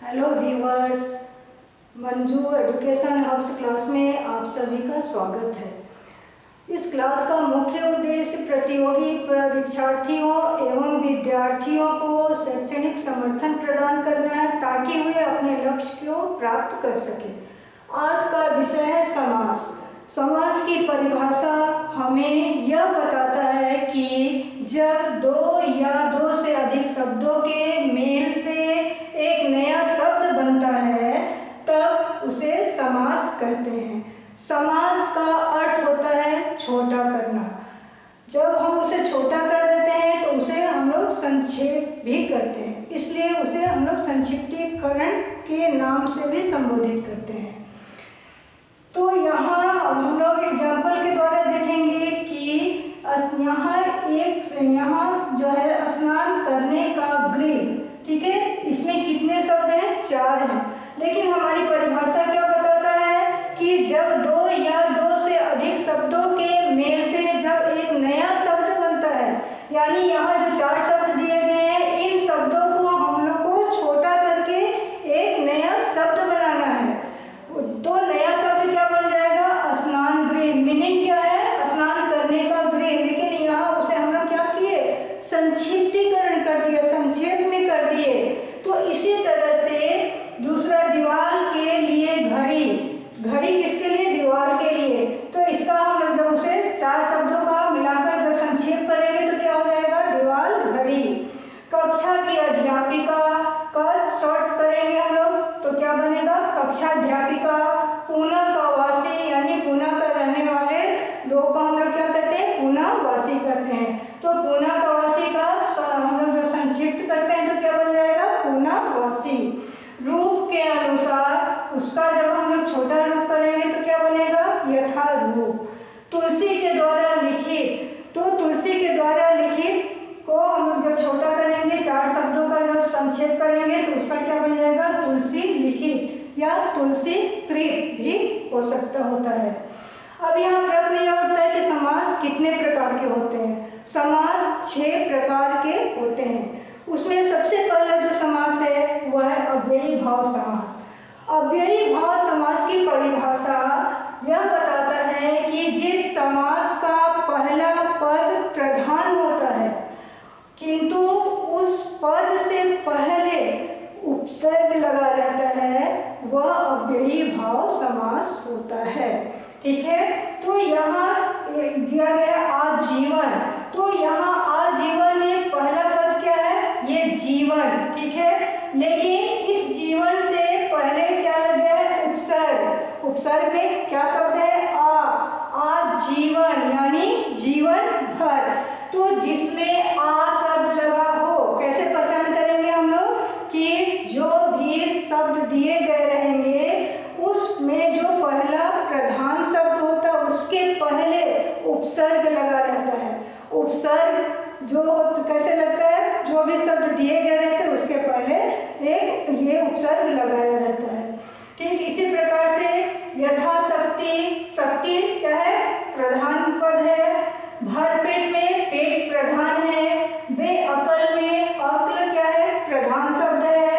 Hello viewers, Manju education hubs class में आप सभी का स्वागत है। इस क्लास का मुख्य उद्देश्य प्रतियोगी परीक्षार्थियों एवं विद्यार्थियों को शैक्षणिक समर्थन प्रदान करना है ताकि वे अपने लक्ष्य को प्राप्त कर सकें। आज का विषय है समास। समास की परिभाषा हमें यह बताता है कि जब दो या दो से अधिक शब्दों के मेल से एक नया शब्द बनता है तब उसे समास कहते हैं। समास का अर्थ होता है छोटा करना। जब हम उसे छोटा कर देते हैं तो उसे हम लोग संक्षेप भी करते हैं, इसलिए उसे हम लोग संक्षिप्तीकरण के नाम से भी संबोधित करते हैं। तो यहाँ हम लोग एग्जाम्पल के द्वारा देखेंगे कि यहाँ जो है स्नान करने का गृह, ठीक है, इसमें कितने शब्द हैं? 4 हैं। लेकिन हमारी परिभाषा क्या बताता है कि जब दो या दो से अधिक शब्दों के मेल से जब एक नया शब्द बनता है, यानी यहाँ जो 4 शब्द दिए गए हैं इन शब्दों को हम लोग को छोटा करके एक नया शब्द बनाना है। तो नया शब्द क्या बन जाएगा? स्नान गृह। मीनिंग क्या है? स्नान करने का गृह। लेकिन यहाँ उसे हम लोग क्या किए? संक्षिप्तीकरण कर दिया, संक्षेप में कर दिए। तो इसी तरह से दूसरा दीवार के लिए घड़ी। घड़ी किसके लिए? दीवार के लिए। तो इसका हम लोग जब उसे 4 शब्दों का मिलाकर जब संक्षेप करेंगे तो क्या हो जाएगा? दीवार घड़ी। कक्षा की अध्यापिका का शॉर्ट करेंगे हम लोग तो क्या बनेगा? कक्षाध्यापिका। पुणे का वासी यानी पुणे का रहने वाले लोग को हम लोग क्या कहते हैं? पुणेवासी कहते हैं। तो पुणे का वासी का हम लोग जब संक्षिप्त करते हैं तो क्या बन जाएगा? पुणेवासी। रूप के अनुसार उसका जब हम लोग छोटा रूप करेंगे तो क्या बनेगा? यथारूप। तुलसी के द्वारा लिखित। तो तुलसी के द्वारा लिखित को हम लोग जब छोटा करेंगे, 4 शब्दों का जब संक्षेप करेंगे तो उसका क्या बन जाएगा? तुलसी लिखित या तुलसी कृत भी हो सकता होता है। अब यहाँ प्रश्न यह उठता है कि समास कितने प्रकार के होते हैं? समास 6 प्रकार के होते हैं। उसमें सबसे पहला जो समास है वह है अव्ययी भाव समास। अव्ययी भाव समास की परिभाषा यह बताता है कि जिस समास का पहला पद प्रधान होता है किंतु उस पद से पहले उपसर्ग लगा रहता है वह अव्ययी भाव समास होता है। ठीक है, तो यहाँ दिया गया आजीवन। तो यहाँ आजीवन में पहला पद क्या है? ये जीवन। ठीक है, लेकिन इस जीवन से पहले क्या लग गया है? उपसर्ग। उपसर्ग में क्या शब्द है? आजीवन यानी जीवन भर। तो जिसमें आ शब्द लगा हो, कैसे पहचान करेंगे हम लोग कि जो भी शब्द दिए गए रहेंगे उसमें जो पहला प्रधान शब्द होता है उसके पहले उपसर्ग लगा रहता है। उपसर्ग जो कैसे लगता है? जो भी शब्द दिए गए रहते हैं उसके पहले एक ये उपसर्ग लगाया रहता है। ठीक इसी प्रकार से यथाशक्ति। शक्ति क्या है? प्रधान पद है। भरपेट में पेट प्रधान है। बेअकल में अक्ल क्या है? प्रधान शब्द है।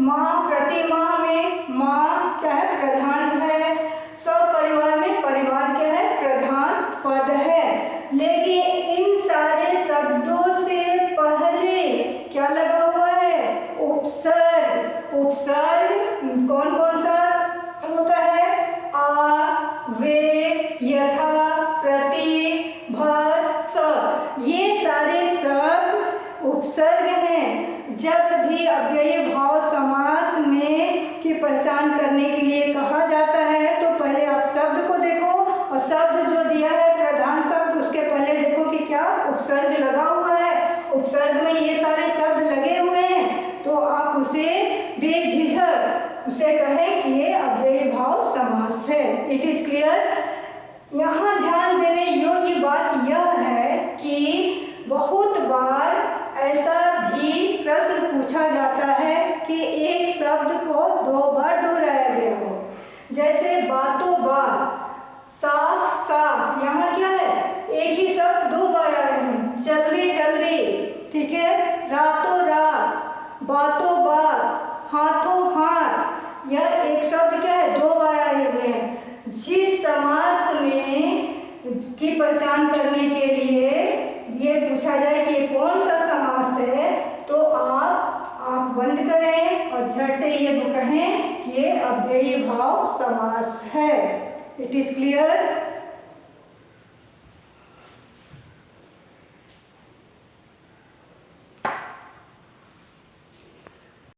माँ प्रतिमाह में माँ क्या है? प्रधान है। सपरिवार में परिवार क्या है? प्रधान पद है। लेकिन इन सारे शब्दों से पहले क्या लगा हुआ है? उपसर्ग। उपसर्ग कौन कौन सा होता है? आ, वे, यथा, प्रति, भर, स। ये सारे सब उपसर्ग हैं। जब भी अव्ययी भाव समास में की पहचान करने के लिए कहा जाता है तो पहले आप शब्द को देखो और शब्द जो दिया है प्रधान शब्द उसके पहले देखो कि क्या उपसर्ग लगा हुआ है। उपसर्ग में ये सारे शब्द लगे हुए हैं तो आप उसे बेझिझक उसे कहें कि ये अव्ययी भाव समास है। It is clear. यहाँ ध्यान देने योग्य बात यह है कि बहुत बार ऐसा भी प्रश्न पूछा जाता है कि एक शब्द को 2 बार दोहराया गया हो। जैसे बातों बात, साफ साफ, यहाँ क्या है? एक ही शब्द 2 बार आए हैं। जल्दी जल्दी, ठीक है, रातों रात, बातों बात, हाथों हाथ, यह एक शब्द क्या है, 2 बार आए हुए हैं। जिस समास में की पहचान करने के लिए ये पूछा जाए कि ये कौन सा समास है, तो आप आँख बंद करें और झट से ये कहें कि ये अव्ययी भाव समास है। It is clear?